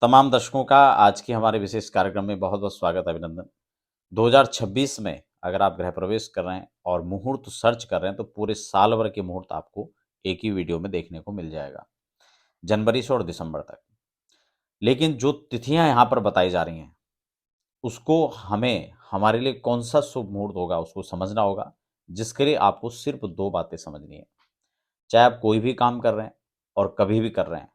तमाम दर्शकों का आज की हमारे विशेष कार्यक्रम में बहुत बहुत स्वागत, अभिनंदन। 2026 में अगर आप गृह प्रवेश कर रहे हैं और मुहूर्त सर्च कर रहे हैं तो पूरे साल भर के मुहूर्त आपको एक ही वीडियो में देखने को मिल जाएगा, जनवरी से और दिसंबर तक। लेकिन जो तिथियां यहाँ पर बताई जा रही हैं उसको हमें हमारे लिए कौन सा शुभ मुहूर्त होगा उसको समझना होगा, जिसके लिए आपको सिर्फ दो बातें समझनी है। चाहे आप कोई भी काम कर रहे हैं और कभी भी कर रहे हैं,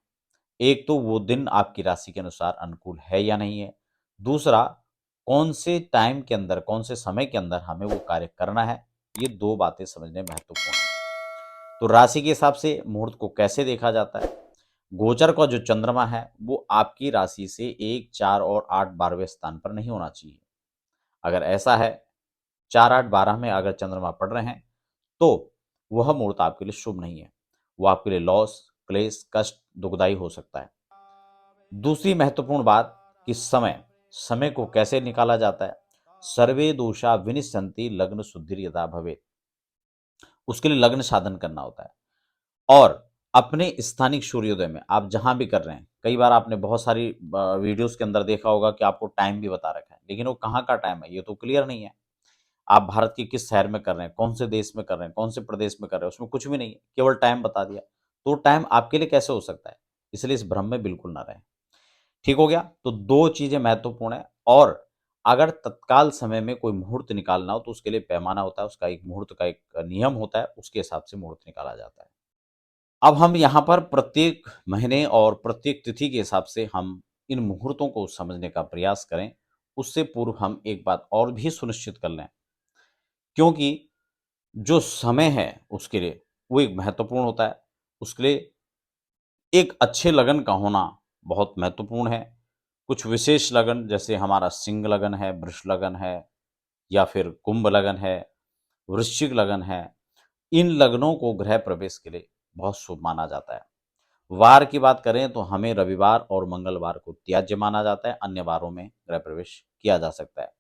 एक तो वो दिन आपकी राशि के अनुसार अनुकूल है या नहीं है। दूसरा, कौन से टाइम के अंदर, कौन से समय के अंदर हमें वो कार्य करना है, ये दो बातें समझने महत्वपूर्ण है। तो राशि के हिसाब से मुहूर्त को कैसे देखा जाता है? गोचर का जो चंद्रमा है वो आपकी राशि से 1, 4 और 8, 12वें स्थान पर नहीं होना चाहिए। अगर ऐसा है, 4, 8, 12 में अगर चंद्रमा पड़ रहे हैं तो वह मुहूर्त आपके लिए शुभ नहीं है। वो आपके लिए लॉस, क्लेश, कष्ट, दुखदाई हो सकता है। दूसरी महत्वपूर्ण बात कि समय को कैसे निकाला जाता है। सर्वे दोषा विनिश्यन्ति लग्न शुद्धिर यदा भवेत्। उसके लिए लग्न साधन करना होता है और अपने स्थानिक सूर्योदय में आप जहां भी कर रहे हैं, कई बार आपने बहुत सारी वीडियोस के अंदर देखा होगा कि आपको टाइम भी बता रखा है, लेकिन वो कहाँ का टाइम है ये तो क्लियर नहीं है। आप भारत के किस शहर में कर रहे हैं, कौन से देश में कर रहे हैं, कौन से प्रदेश में कर रहे हैं, उसमें कुछ भी नहीं है, केवल टाइम बता दिया। तो टाइम आपके लिए कैसे हो सकता है? इसलिए इस भ्रम में बिल्कुल ना रहें। ठीक हो गया? तो दो चीजें महत्वपूर्ण है। और अगर तत्काल समय में कोई मुहूर्त निकालना हो तो उसके लिए पैमाना होता है, उसका एक मुहूर्त का एक नियम होता है, उसके हिसाब से मुहूर्त निकाला जाता है। अब हम यहाँ पर प्रत्येक महीने और प्रत्येक तिथि के हिसाब से हम इन मुहूर्तों को समझने का प्रयास करें। उससे पूर्व हम एक बात और भी सुनिश्चित कर लें, क्योंकि जो समय है उसके लिए वो एक महत्वपूर्ण होता है। उसके लिए एक अच्छे लगन का होना बहुत महत्वपूर्ण है। कुछ विशेष लगन जैसे हमारा सिंह लगन है, वृष लगन है या फिर कुंभ लगन है, वृश्चिक लगन है, इन लग्नों को गृह प्रवेश के लिए बहुत शुभ माना जाता है। वार की बात करें तो हमें रविवार और मंगलवार को त्याज्य माना जाता है, अन्य वारों में गृह प्रवेश किया जा सकता है।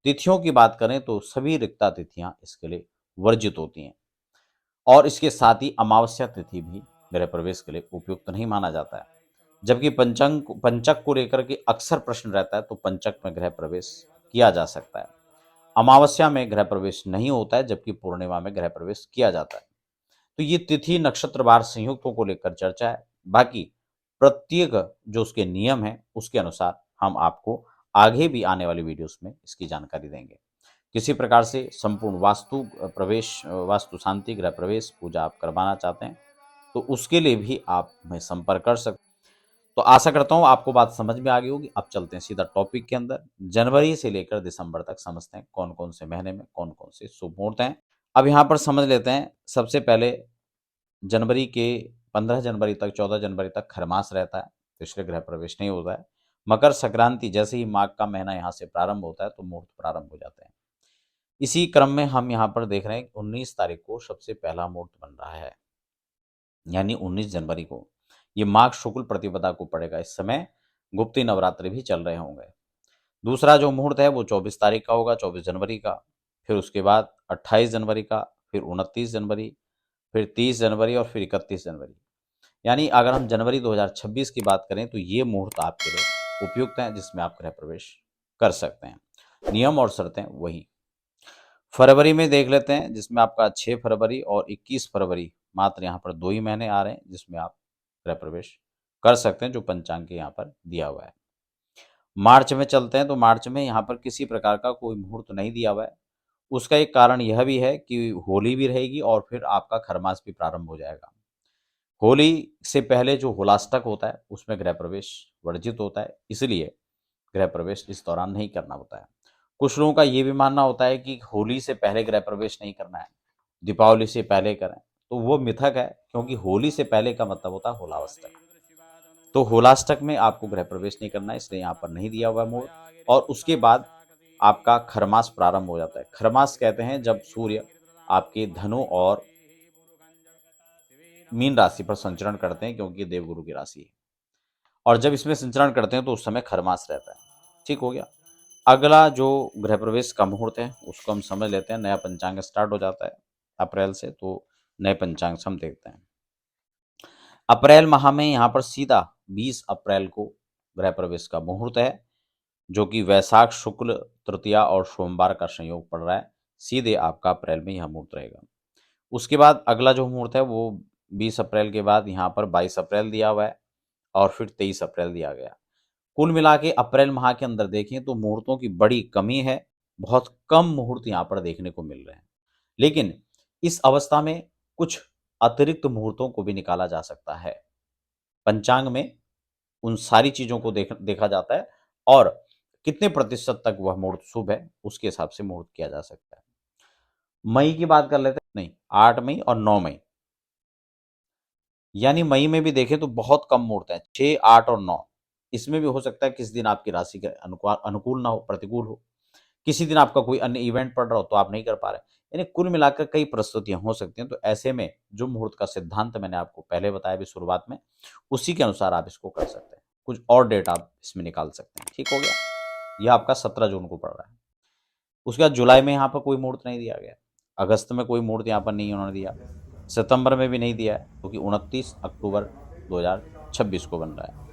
तिथियों की बात करें तो सभी रिक्ता तिथियां इसके लिए वर्जित होती हैं और इसके साथ ही अमावस्या तिथि भी गृह प्रवेश के लिए उपयुक्त नहीं माना जाता है। जबकि पंचक को लेकर के अक्सर प्रश्न रहता है, तो पंचक में गृह प्रवेश किया जा सकता है। अमावस्या में गृह प्रवेश नहीं होता है, जबकि पूर्णिमा में गृह प्रवेश किया जाता है। तो ये तिथि नक्षत्र वार संयुक्तों को लेकर चर्चा है। बाकी प्रत्येक जो उसके नियम है उसके अनुसार हम आपको आगे भी आने वाली वीडियोस में इसकी जानकारी देंगे। किसी प्रकार से संपूर्ण वास्तु प्रवेश, वास्तु शांति, गृह प्रवेश पूजा आप करवाना चाहते हैं तो उसके लिए भी आप हमें संपर्क कर सकते हैं। तो आशा करता हूँ आपको बात समझ में आ गई होगी। अब चलते हैं सीधा टॉपिक के अंदर। जनवरी से लेकर दिसंबर तक समझते हैं कौन कौन से महीने में कौन कौन से शुभ मुहूर्त हैं। अब यहाँ पर समझ लेते हैं। सबसे पहले जनवरी के 15 जनवरी तक, 14 जनवरी तक खरमास रहता है, तो इसलिए गृह प्रवेश नहीं होता है। मकर संक्रांति जैसे ही माघ का महीना यहाँ से प्रारंभ होता है तो मुहूर्त प्रारंभ हो जाते हैं। इसी क्रम में हम यहाँ पर देख रहे हैं 19 तारीख को सबसे पहला मुहूर्त बन रहा है, यानी 19 जनवरी को। ये माघ शुक्ल प्रतिपदा को पड़ेगा। इस समय गुप्ती नवरात्रि भी चल रहे होंगे। दूसरा जो मुहूर्त है वो 24 तारीख का होगा, 24 जनवरी का। फिर उसके बाद 28 जनवरी का, फिर 29 जनवरी, फिर 30 जनवरी और फिर 31 जनवरी। यानी अगर हम जनवरी 2026 की बात करें तो ये मुहूर्त आपके लिए उपयुक्त हैं, जिसमें आप गृह प्रवेश कर सकते हैं। नियम और शर्तें वही। फरवरी में देख लेते हैं, जिसमें आपका 6 फरवरी और 21 फरवरी, मात्र यहाँ पर 2 ही महीने आ रहे हैं जिसमें आप गृह प्रवेश कर सकते हैं, जो पंचांग के यहाँ पर दिया हुआ है। मार्च में चलते हैं तो मार्च में यहाँ पर किसी प्रकार का कोई मुहूर्त नहीं दिया हुआ है। उसका एक कारण यह भी है कि होली भी रहेगी और फिर आपका खरमास भी प्रारंभ हो जाएगा। होली से पहले जो होलाष्टक होता है उसमें गृह प्रवेश वर्जित होता है, इसलिए गृह प्रवेश इस दौरान नहीं करना होता है। कुछ लोगों का ये भी मानना होता है कि होली से पहले गृह प्रवेश नहीं करना है, दीपावली से पहले करें, तो वो मिथक है, क्योंकि होली से पहले का मतलब होता है होलाष्टक। तो होलाष्टक में आपको गृह प्रवेश नहीं करना है, इसलिए यहाँ पर नहीं दिया हुआ मुहूर्त। और उसके बाद आपका खरमास प्रारंभ हो जाता है। खरमास कहते हैं जब सूर्य आपके धनु और मीन राशि पर संचरण करते हैं, क्योंकि देवगुरु की राशि है, और जब इसमें संचरण करते हैं तो उस समय खरमास रहता है। ठीक हो गया। अगला जो गृह प्रवेश का मुहूर्त है उसको हम समझ लेते हैं। नया पंचांग स्टार्ट हो जाता है अप्रैल से, तो नए पंचांग से हम देखते हैं। अप्रैल माह में यहाँ पर सीधा 20 अप्रैल को गृह प्रवेश का मुहूर्त है, जो कि वैशाख शुक्ल तृतीया और सोमवार का संयोग पड़ रहा है। सीधे आपका अप्रैल में यह मुहूर्त रहेगा। उसके बाद अगला जो मुहूर्त है वो 20 अप्रैल के बाद यहाँ पर 22 अप्रैल दिया हुआ है और फिर 23 अप्रैल दिया गया। कुल मिला के अप्रैल माह के अंदर देखें तो मुहूर्तों की बड़ी कमी है, बहुत कम मुहूर्त यहाँ पर देखने को मिल रहे हैं। लेकिन इस अवस्था में कुछ अतिरिक्त मुहूर्तों को भी निकाला जा सकता है। पंचांग में उन सारी चीज़ों को देखा जाता है और कितने प्रतिशत तक वह मुहूर्त शुभ है, उसके हिसाब से मुहूर्त किया जा सकता है। मई की बात कर लेते हैं, नहीं 8 मई और 9 मई, यानी मई में भी देखें तो बहुत कम मुहूर्त हैं, 6, 8 और 9। इसमें भी हो सकता है किसी दिन आपकी राशि के अनुकूल ना हो, प्रतिकूल हो। किसी दिन आपका कोई अन्य इवेंट पड़ रहा हो तो आप नहीं कर पा रहे। यानी कुल मिलाकर कई परिस्थितियां हो सकती हैं। तो ऐसे में जो मुहूर्त का सिद्धांत मैंने आपको पहले बताया भी शुरुआत में, उसी के अनुसार आप इसको कर सकते हैं। कुछ और डेट आप इसमें निकाल सकते हैं। ठीक हो गया? यह आपका 17 जून को पड़ रहा है। उसके बाद जुलाई में यहाँ पर कोई मुहूर्त नहीं दिया गया, अगस्त में कोई मुहूर्त यहाँ पर नहीं उन्होंने दिया, सितंबर में भी नहीं दिया है, क्योंकि 29 अक्टूबर 2026 को बन रहा है।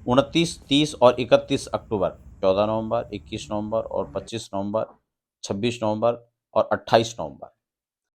29, 30 और 31 अक्टूबर, 14 नवंबर, 21 नवंबर और 25 नवंबर, 26 नवंबर और 28 नवंबर,